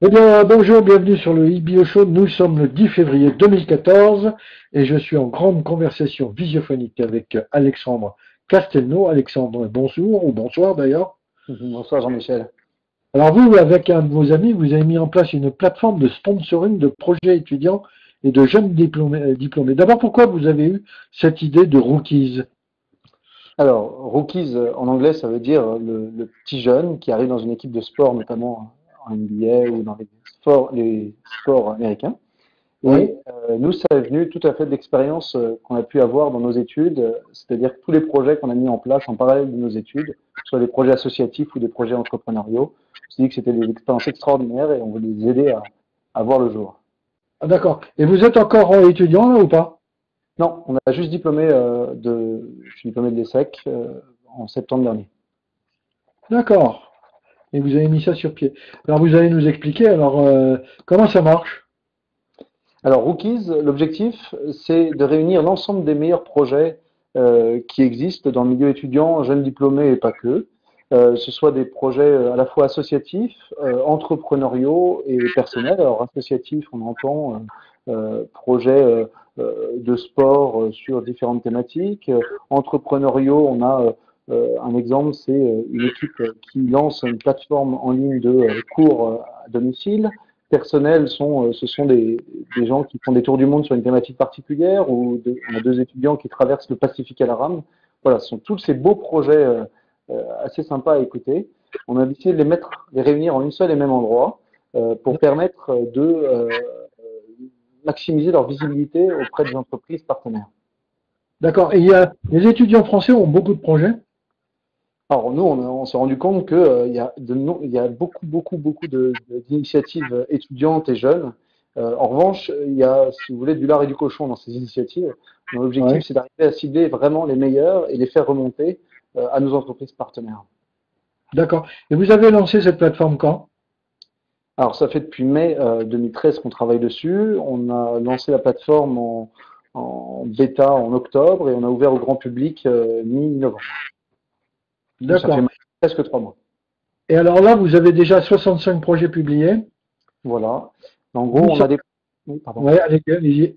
Eh bien, bonjour, bienvenue sur le IBO Show. Nous sommes le 10 février 2014 et je suis en grande conversation visiophonique avec Alexandre Castelnau. Alexandre, bonjour ou bonsoir d'ailleurs. Bonsoir Jean-Michel. Alors vous, avec un de vos amis, vous avez mis en place une plateforme de sponsoring de projets étudiants et de jeunes diplômés. D'abord, pourquoi vous avez eu cette idée de Rookies? Alors, rookies en anglais, ça veut dire le petit jeune qui arrive dans une équipe de sport, notamment en NBA ou dans les sports américains. Oui. Et nous, ça est venu tout à fait de l'expérience qu'on a pu avoir dans nos études, c'est-à-dire que tous les projets qu'on a mis en place en parallèle de nos études, que ce soit des projets associatifs ou des projets entrepreneuriaux, on s'est dit que c'était des expériences extraordinaires et on voulait les aider à voir le jour. Ah, d'accord. Et vous êtes encore étudiant là ou pas? Non, on a juste diplômé je suis diplômé de l'ESSEC en septembre dernier. D'accord. Et vous avez mis ça sur pied. Alors vous allez nous expliquer alors comment ça marche? Alors, Rookies, l'objectif, c'est de réunir l'ensemble des meilleurs projets qui existent dans le milieu étudiant, jeunes diplômés et pas que. Ce soit des projets à la fois associatifs, entrepreneuriaux et personnels. Alors, associatifs, on entend projets de sport sur différentes thématiques. Entrepreneuriaux, on a un exemple, c'est une équipe qui lance une plateforme en ligne de cours à domicile. Personnels ce sont des gens qui font des tours du monde sur une thématique particulière, ou on a deux étudiants qui traversent le Pacifique à la rame. Voilà, ce sont tous ces beaux projets assez sympas à écouter. On a décidé de les réunir en une seule et même endroit pour permettre de maximiser leur visibilité auprès des entreprises partenaires. D'accord. Et il y a, les étudiants français ont beaucoup de projets. Alors nous, on s'est rendu compte que il y a beaucoup d'initiatives étudiantes et jeunes. En revanche, il y a, si vous voulez, du lard et du cochon dans ces initiatives. Ouais. L'objectif, c'est d'arriver à cibler vraiment les meilleurs et les faire remonter à nos entreprises partenaires. D'accord. Et vous avez lancé cette plateforme quand? Alors, ça fait depuis mai 2013 qu'on travaille dessus. On a lancé la plateforme en bêta en octobre et on a ouvert au grand public mi-novembre. Donc, ça fait D'accord. presque 3 mois. Et alors là, vous avez déjà 65 projets publiés. Voilà. En gros, Nous on a sommes, des, oui, pardon. ouais, allez-y.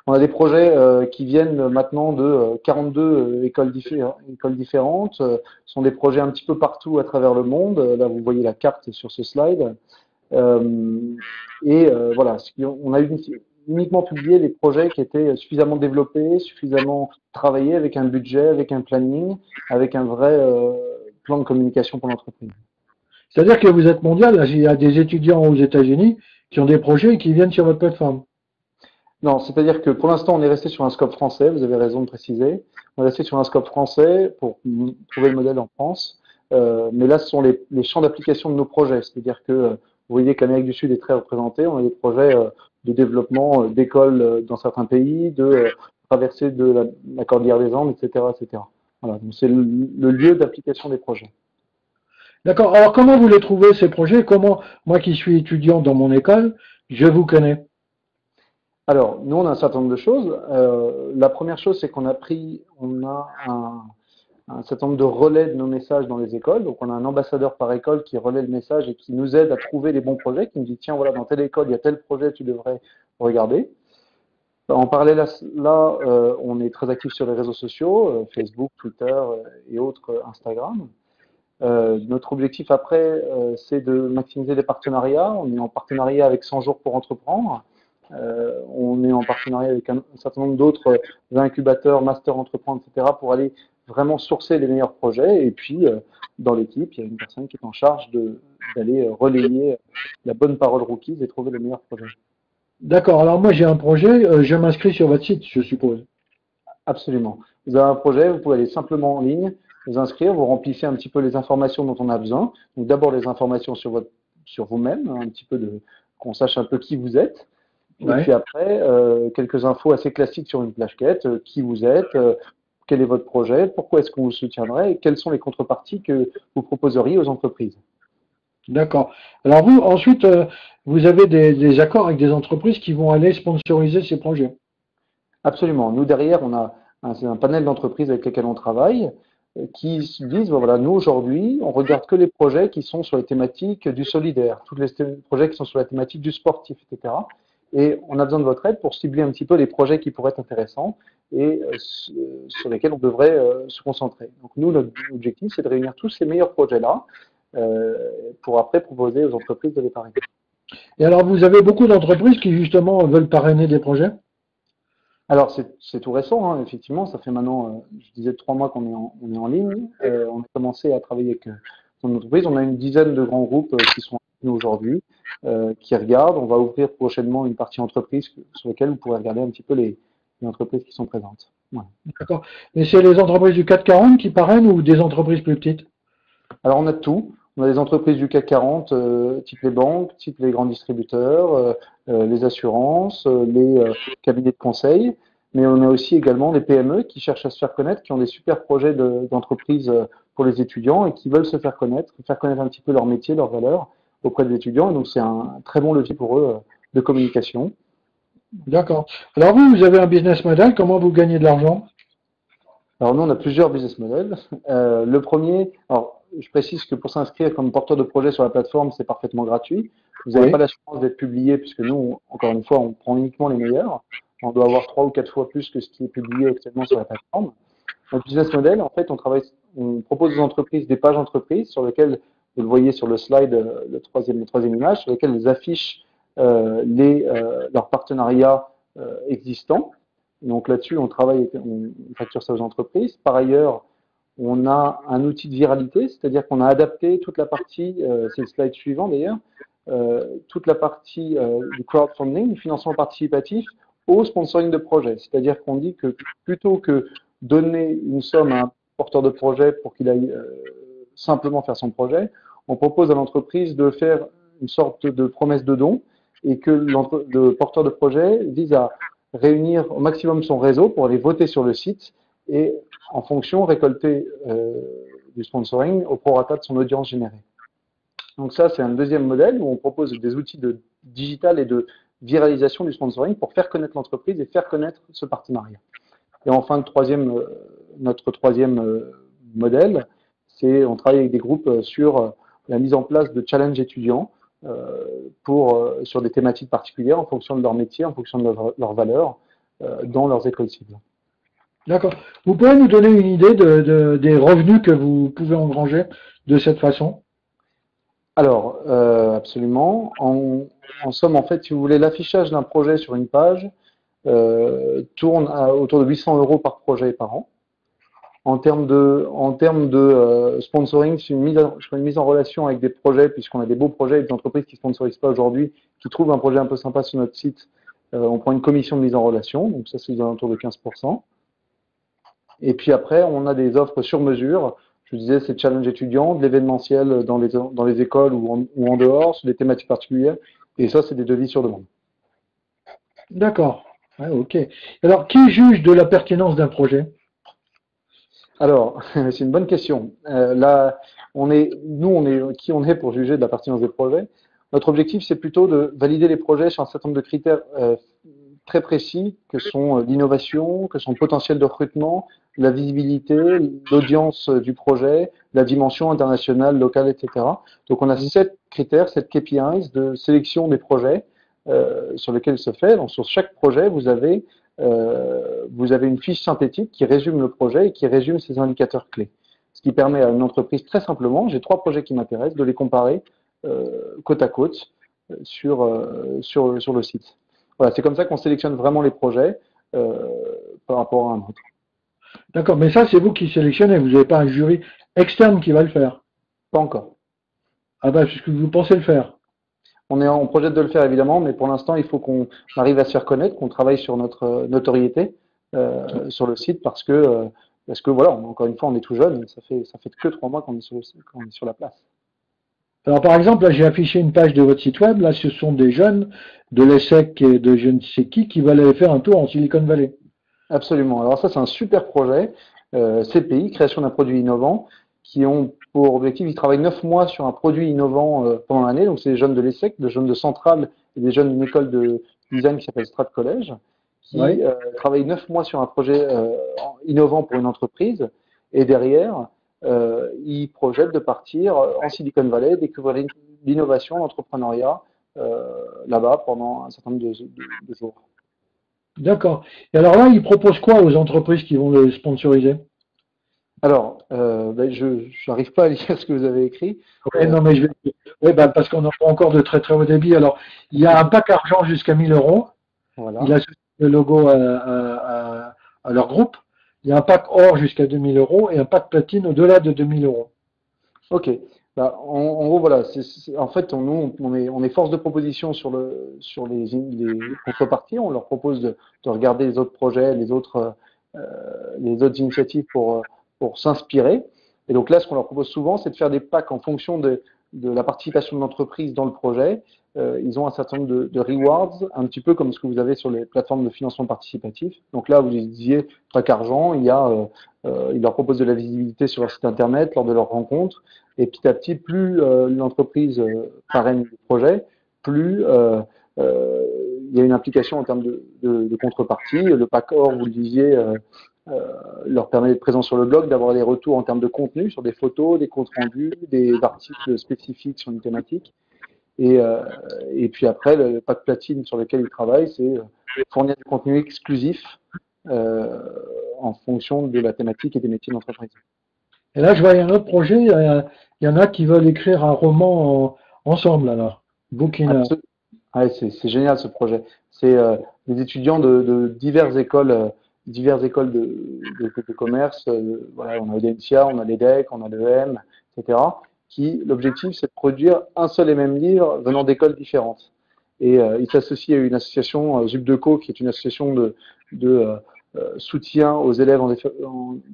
On a des projets qui viennent maintenant de 42 écoles différentes. Ce sont des projets un petit peu partout à travers le monde. Là, vous voyez la carte sur ce slide. Euh, voilà, on a uniquement publié les projets qui étaient suffisamment développés, suffisamment travaillés, avec un budget, avec un planning, avec un vrai plan de communication pour l'entreprise. C'est-à-dire que vous êtes mondial. Là, il y a des étudiants aux États-Unis qui ont des projets et qui viennent sur votre plateforme. Non, c'est-à-dire que pour l'instant, on est resté sur un scope français, vous avez raison de préciser. On est resté sur un scope français pour trouver le modèle en France. Mais là, ce sont les champs d'application de nos projets. C'est-à-dire que vous voyez que l'Amérique du Sud est très représentée. On a des projets de développement d'écoles dans certains pays, de traversée de la cordillère des Andes, etc., etc. Voilà, donc c'est le lieu d'application des projets. D'accord. Alors comment vous les trouvez ces projets? Comment, moi qui suis étudiant dans mon école, je vous connais? Alors, nous, on a un certain nombre de choses. La première chose, c'est on a un certain nombre de relais de nos messages dans les écoles. Donc, on a un ambassadeur par école qui relaie le message et qui nous aide à trouver les bons projets, qui nous dit, tiens, voilà, dans telle école, il y a tel projet, tu devrais regarder. En parallèle à cela, on est très actif sur les réseaux sociaux, Facebook, Twitter et autres, Instagram. Notre objectif après, c'est de maximiser les partenariats. On est en partenariat avec 100 jours pour entreprendre. On est en partenariat avec un certain nombre d'autres incubateurs, master entreprendre, etc., pour aller vraiment sourcer les meilleurs projets. Et puis, dans l'équipe, il y a une personne qui est en charge d'aller relayer la bonne parole rookies et trouver les meilleurs projets. D'accord. Alors moi j'ai un projet, je m'inscris sur votre site, je suppose. Absolument. Vous avez un projet, vous pouvez aller simplement en ligne, vous inscrire, vous remplissez un petit peu les informations dont on a besoin. Donc d'abord les informations sur vous-même, un petit peu qu'on sache un peu qui vous êtes. Et Ouais. puis après, quelques infos assez classiques sur une plaquette, qui vous êtes, quel est votre projet, pourquoi est-ce qu'on vous soutiendrait et quelles sont les contreparties que vous proposeriez aux entreprises. D'accord. Alors vous, ensuite, vous avez des accords avec des entreprises qui vont aller sponsoriser ces projets. Absolument. Nous, derrière, c'est un panel d'entreprises avec lesquelles on travaille. qui se disent, bon, voilà, nous aujourd'hui, on regarde que les projets qui sont sur les thématiques du solidaire, tous les projets qui sont sur la thématique du sportif, etc. Et on a besoin de votre aide pour cibler un petit peu les projets qui pourraient être intéressants et sur lesquels on devrait se concentrer. Donc nous, notre objectif, c'est de réunir tous ces meilleurs projets-là pour après proposer aux entreprises de les parrainer. Et alors, vous avez beaucoup d'entreprises qui, justement, veulent parrainer des projets? Alors, c'est tout récent, hein, effectivement. Ça fait maintenant, je disais, 3 mois qu'on est en ligne. On a commencé à travailler avec son entreprise. On a une dizaine de grands groupes qui sont avec nous aujourd'hui, qui regardent. On va ouvrir prochainement une partie entreprise sur laquelle vous pourrez regarder un petit peu les entreprises qui sont présentes. Voilà. D'accord. Mais c'est les entreprises du CAC 40 qui parrainent ou des entreprises plus petites? Alors, on a de tout. On a des entreprises du CAC 40, type les banques, type les grands distributeurs, les assurances, les cabinets de conseil. Mais on a aussi également des PME qui cherchent à se faire connaître, qui ont des super projets d'entreprise pour les étudiants et qui veulent se faire connaître un petit peu leur métier, leurs valeurs auprès des étudiants. Et donc, c'est un très bon levier pour eux de communication. D'accord. Alors vous avez un business model, comment vous gagnez de l'argent? Alors, nous, on a plusieurs business models. Le premier, alors, je précise que pour s'inscrire comme porteur de projet sur la plateforme, c'est parfaitement gratuit. Vous n'avez Oui. pas la chance d'être publié puisque nous, encore une fois, on prend uniquement les meilleurs. On doit avoir 3 ou 4 fois plus que ce qui est publié actuellement sur la plateforme. Notre business model, en fait, on propose aux entreprises des pages entreprises sur lesquelles, vous le voyez sur le slide, la troisième image, sur lesquelles elles affichent leurs partenariats existants. Donc là-dessus, on travaille, on facture ça aux entreprises. Par ailleurs, on a un outil de viralité, c'est-à-dire qu'on a adapté toute la partie, c'est le slide suivant d'ailleurs, toute la partie du crowdfunding, du financement participatif, au sponsoring de projet. C'est-à-dire qu'on dit que plutôt que donner une somme à un porteur de projet pour qu'il aille simplement faire son projet, on propose à l'entreprise de faire une sorte de promesse de don et que le porteur de projet vise à réunir au maximum son réseau pour aller voter sur le site et en fonction récolter du sponsoring au prorata de son audience générée. Donc ça, c'est un deuxième modèle où on propose des outils de digital et de viralisation du sponsoring pour faire connaître l'entreprise et faire connaître ce partenariat. Et enfin, notre troisième modèle, c'est on travaille avec des groupes sur la mise en place de challenges étudiants sur des thématiques particulières en fonction de leur métier, en fonction de leurs valeurs dans leurs écoles cibles. D'accord. Vous pouvez nous donner une idée des revenus que vous pouvez engranger de cette façon? Alors, absolument. En somme, en fait, si vous voulez, l'affichage d'un projet sur une page tourne autour de 800 € par projet et par an. En termes de sponsoring, je fais une mise en relation avec des projets, puisqu'on a des beaux projets et des entreprises qui ne sponsorisent pas aujourd'hui, qui trouvent un projet un peu sympa sur notre site. On prend une commission de mise en relation, donc ça c'est aux alentours de 15%. Et puis après, on a des offres sur mesure. Je disais, c'est challenge étudiant, de l'événementiel dans les écoles ou en dehors, sur des thématiques particulières. Et ça, c'est des devis sur demande. D'accord. Ouais, ok. Alors, qui juge de la pertinence d'un projet? Alors, c'est une bonne question. Là, qui on est pour juger de la pertinence des projets? Notre objectif, c'est plutôt de valider les projets sur un certain nombre de critères très précis, que sont l'innovation, que sont le potentiel de recrutement, la visibilité, l'audience du projet, la dimension internationale, locale, etc. Donc, on a 7 critères, 7 KPIs de sélection des projets sur lesquels se fait. Donc, sur chaque projet, vous avez une fiche synthétique qui résume le projet et qui résume ses indicateurs clés. Ce qui permet à une entreprise, très simplement, j'ai 3 projets qui m'intéressent, de les comparer côte à côte sur le site. Voilà, c'est comme ça qu'on sélectionne vraiment les projets par rapport à un autre. D'accord, mais ça, c'est vous qui sélectionnez, vous n'avez pas un jury externe qui va le faire. Pas encore. Ah ben, puisque vous pensez le faire. On projette de le faire évidemment, mais pour l'instant, il faut qu'on arrive à se faire connaître, qu'on travaille sur notre notoriété sur le site parce que voilà, encore une fois, on est tout jeune, ça fait que 3 mois qu'on est sur la place. Alors par exemple, là j'ai affiché une page de votre site web, là ce sont des jeunes de l'ESSEC et de je ne sais qui veulent aller faire un tour en Silicon Valley. Absolument. Alors ça c'est un super projet, CPI, création d'un produit innovant, qui ont pour objectif, ils travaillent 9 mois sur un produit innovant pendant l'année, donc c'est des jeunes de l'ESSEC, des jeunes de Centrale et des jeunes d'une école de design qui s'appelle Strat College, qui travaillent 9 mois sur un projet innovant pour une entreprise. Et derrière, ils projettent de partir en Silicon Valley, découvrir l'innovation, l'entrepreneuriat là-bas pendant un certain nombre de jours. D'accord. Et alors là, ils proposent quoi aux entreprises qui vont le sponsoriser? Alors, ben, je n'arrive pas à lire ce que vous avez écrit. Ouais, non, mais je vais. Ouais, bah, parce qu'on n'a pas encore de très très haut débit. Alors, il y a un pack argent jusqu'à 1000 euros. Il Voilà. associe le logo à leur groupe. Il y a un pack or jusqu'à 2000 euros et un pack platine au-delà de 2000 euros. Ok. Bah, en gros, voilà. En fait, nous, on est force de proposition sur les contreparties. On leur propose de regarder les autres projets, les autres initiatives pour s'inspirer. Et donc là, ce qu'on leur propose souvent, c'est de faire des packs en fonction de la participation de l'entreprise dans le projet. Ils ont un certain nombre de rewards, un petit peu comme ce que vous avez sur les plateformes de financement participatif. Donc là, vous disiez, pack argent, ils leur proposent de la visibilité sur leur site internet lors de leur rencontre. Et petit à petit, plus l'entreprise parraine le projet, plus il y a une implication en termes de contrepartie. Le pack or, vous le disiez, leur permet d'être présent sur le blog, d'avoir des retours en termes de contenu sur des photos, des comptes rendus, des articles spécifiques sur une thématique. Et, euh, et puis après, le pack platine sur lequel ils travaillent, c'est fournir du contenu exclusif euh, en fonction de la thématique et des métiers d'entreprise. Et là, je vois, il y a un autre projet. Il y en a qui veulent écrire un roman ensemble, alors. Booking. Absol- Ouais, c'est génial ce projet. C'est des étudiants de diverses écoles de commerce. Voilà, on a l'EDENSIA, on a l'EDEC, on a l'EM, etc. L'objectif, c'est de produire un seul et même livre venant d'écoles différentes. Et ils s'associent à une association, Zubdeco, qui est une association de soutien aux élèves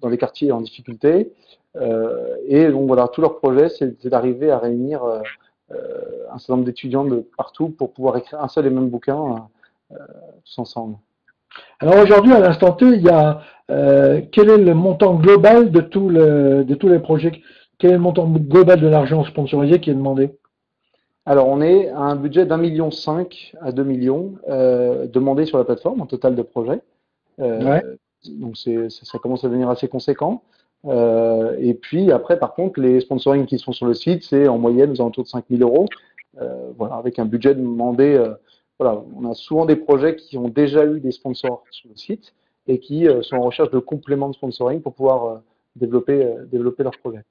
dans les quartiers en difficulté. Et donc voilà, tout leur projet, c'est d'arriver à réunir un certain nombre d'étudiants de partout pour pouvoir écrire un seul et même bouquin tous ensemble. Alors aujourd'hui, à l'instant T, il y a quel est le montant global de tous les projets? Quel est le montant global de l'argent sponsorisé qui est demandé? Alors, on est à un budget d'1,5 million à 2 millions demandé sur la plateforme, en total de projets. Ouais. Donc, ça commence à devenir assez conséquent. Et puis, après, par contre, les sponsorings qui sont sur le site, c'est en moyenne aux alentours de 5 000 euros. Voilà, avec un budget demandé. Voilà, on a souvent des projets qui ont déjà eu des sponsors sur le site et qui sont en recherche de compléments de sponsoring pour pouvoir développer leur projet.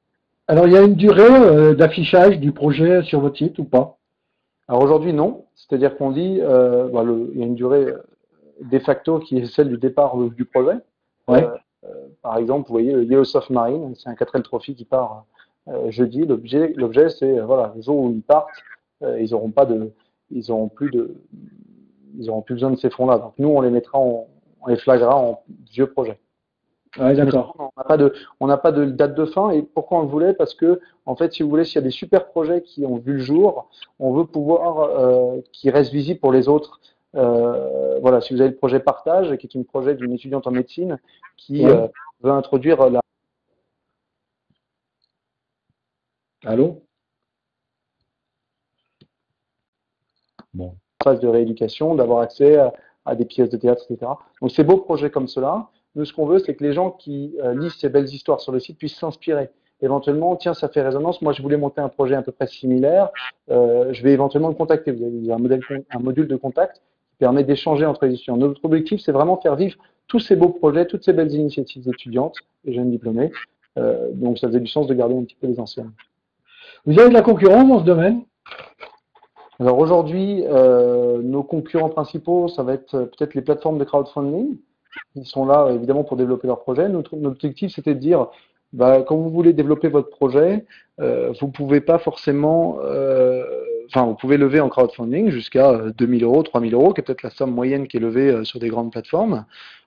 Alors il y a une durée d'affichage du projet sur votre site ou pas? Alors aujourd'hui, non. C'est-à-dire qu'on dit, il y a une durée de facto qui est celle du départ du projet. Ouais. Euh, Par exemple, vous voyez le Yellow Soft Marine, c'est un 4L Trophy qui part jeudi. L'objet, c'est voilà, le jour où ils partent, ils auront pas de, ils auront plus de, ils auront plus besoin de ces fonds-là. Donc nous, on les flaguera en vieux projet. Ouais, Mais d'accord. on n'a pas de date de fin. Et pourquoi on le voulait? Parce que, en fait, si vous voulez, s'il y a des super projets qui ont vu le jour, on veut pouvoir qu'ils restent visibles pour les autres. Voilà, si vous avez le projet Partage, qui est un projet d'une étudiante en médecine qui Ouais. veut introduire la Allô? Bon. phase de rééducation, d'avoir accès à des pièces de théâtre, etc. Donc, ces beaux projets comme cela, nous, ce qu'on veut, c'est que les gens qui lisent ces belles histoires sur le site puissent s'inspirer. Éventuellement, tiens, ça fait résonance. Moi, je voulais monter un projet à peu près similaire. Je vais éventuellement le contacter. Vous avez un module de contact qui permet d'échanger entre les étudiants. Notre objectif, c'est vraiment faire vivre tous ces beaux projets, toutes ces belles initiatives étudiantes et jeunes diplômés. Donc, ça faisait du sens de garder un petit peu les anciennes. Vous avez de la concurrence dans ce domaine? Alors aujourd'hui, nos concurrents principaux, ça va être peut-être les plateformes de crowdfunding. Ils sont là évidemment pour développer leur projet. Notre objectif, c'était de dire, bah, quand vous voulez développer votre projet, vous pouvez pas forcément, enfin, vous pouvez lever en crowdfunding jusqu'à 2000 euros, 3000 euros, qui est peut-être la somme moyenne qui est levée sur des grandes plateformes.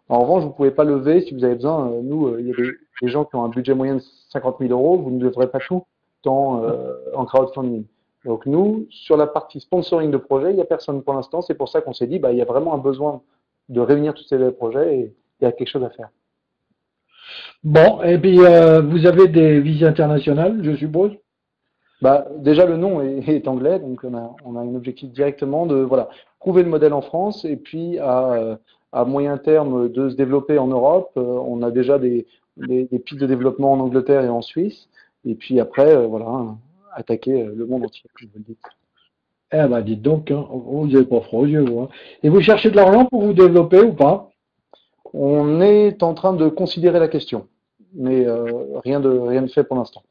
En revanche, vous pouvez pas lever si vous avez besoin. Nous, il y a des gens qui ont un budget moyen de 50 000 euros, vous ne leverez pas tout en crowdfunding. Donc nous, sur la partie sponsoring de projet, il n'y a personne pour l'instant. C'est pour ça qu'on s'est dit, bah, il y a vraiment un besoin de réunir tous ces projets et il y a quelque chose à faire. Bon, et puis vous avez des visées internationales, je suppose? Bah, déjà, le nom est anglais, donc on a un objectif directement de voilà, prouver le modèle en France et puis à moyen terme de se développer en Europe. On a déjà des pistes de développement en Angleterre et en Suisse. Et puis après, voilà, attaquer le monde entier, comme vous le dites. Eh ben, dites donc, hein, vous n'avez pas froid aux yeux, vous. Hein. Et vous cherchez de l'argent pour vous développer ou pas? On est en train de considérer la question, mais rien de fait pour l'instant.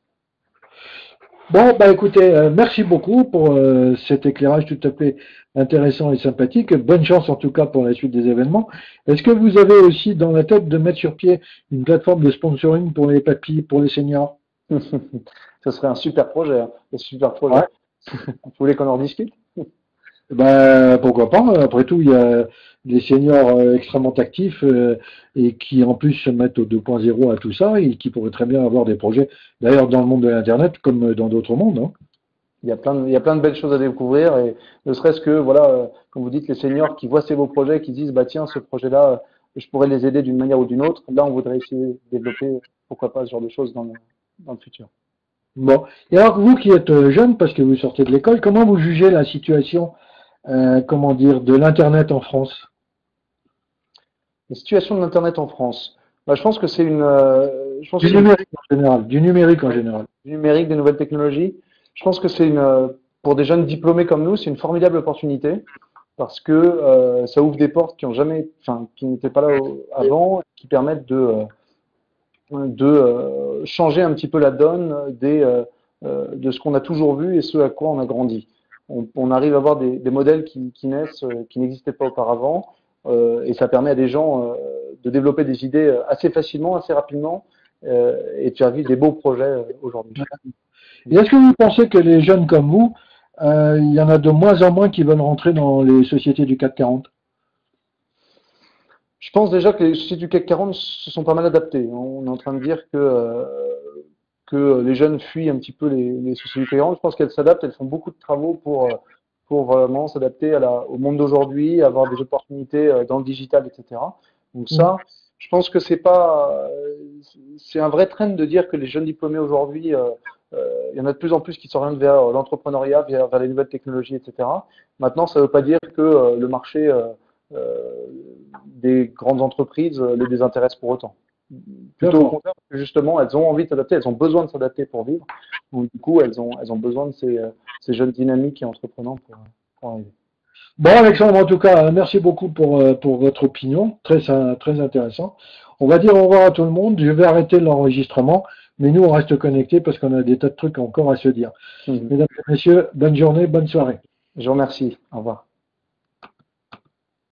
Bon, bah écoutez, merci beaucoup pour cet éclairage tout à fait intéressant et sympathique. Bonne chance en tout cas pour la suite des événements. Est-ce que vous avez aussi dans la tête de mettre sur pied une plateforme de sponsoring pour les papilles, pour les seniors? Ce serait un super projet, hein, un super projet. Ouais. Vous voulez qu'on en discute? Ben, pourquoi pas? Après tout, il y a des seniors extrêmement actifs et qui en plus se mettent au 2.0 à tout ça et qui pourraient très bien avoir des projets, d'ailleurs dans le monde de l'Internet comme dans d'autres mondes. Hein. Il y a plein de belles choses à découvrir et ne serait-ce que, voilà, comme vous dites, les seniors qui voient ces beaux projets, qui disent, bah tiens, ce projet-là, je pourrais les aider d'une manière ou d'une autre. Là, on voudrait essayer de développer, pourquoi pas, ce genre de choses dans le futur. Bon. Et alors vous qui êtes jeune, parce que vous sortez de l'école, comment vous jugez la situation, comment dire, de l'Internet en France? La situation de l'Internet en France. Bah, je pense que c'est je pense que Du c'est une numérique en général, du numérique en général. du numérique, des nouvelles technologies. Je pense que pour des jeunes diplômés comme nous, c'est une formidable opportunité parce que ça ouvre des portes qui ont jamais, enfin, qui n'étaient pas là avant, qui permettent de changer un petit peu la donne de ce qu'on a toujours vu et ce à quoi on a grandi. On arrive à avoir des modèles qui naissent, qui n'existaient pas auparavant, et ça permet à des gens de développer des idées assez facilement, assez rapidement, et de faire vivre des beaux projets aujourd'hui. Et est-ce que vous pensez que les jeunes comme vous, il y en a de moins en moins qui veulent rentrer dans les sociétés du CAC 40? Je pense déjà que les sociétés du CAC 40 se sont pas mal adaptées. On est en train de dire que les jeunes fuient un petit peu les sociétés du CAC 40. Je pense qu'elles s'adaptent, elles font beaucoup de travaux pour vraiment s'adapter au monde d'aujourd'hui, avoir des opportunités dans le digital, etc. Donc ça, je pense que c'est un vrai trend de dire que les jeunes diplômés aujourd'hui, il y en a de plus en plus qui s'orientent vers l'entrepreneuriat, vers les nouvelles technologies, etc. Maintenant, ça ne veut pas dire que le marché des grandes entreprises les désintéresse pour autant. Plutôt au contraire, parce que justement, elles ont envie de s'adapter, elles ont besoin de s'adapter pour vivre. Donc, du coup, elles ont besoin de ces jeunes dynamiques et entreprenants pour arriver. Bon, Alexandre, en tout cas, merci beaucoup pour votre opinion, très intéressant. On va dire au revoir à tout le monde. Je vais arrêter l'enregistrement, mais nous, on reste connectés parce qu'on a des tas de trucs encore à se dire. Mesdames et messieurs, bonne journée, bonne soirée. Je vous remercie. Au revoir.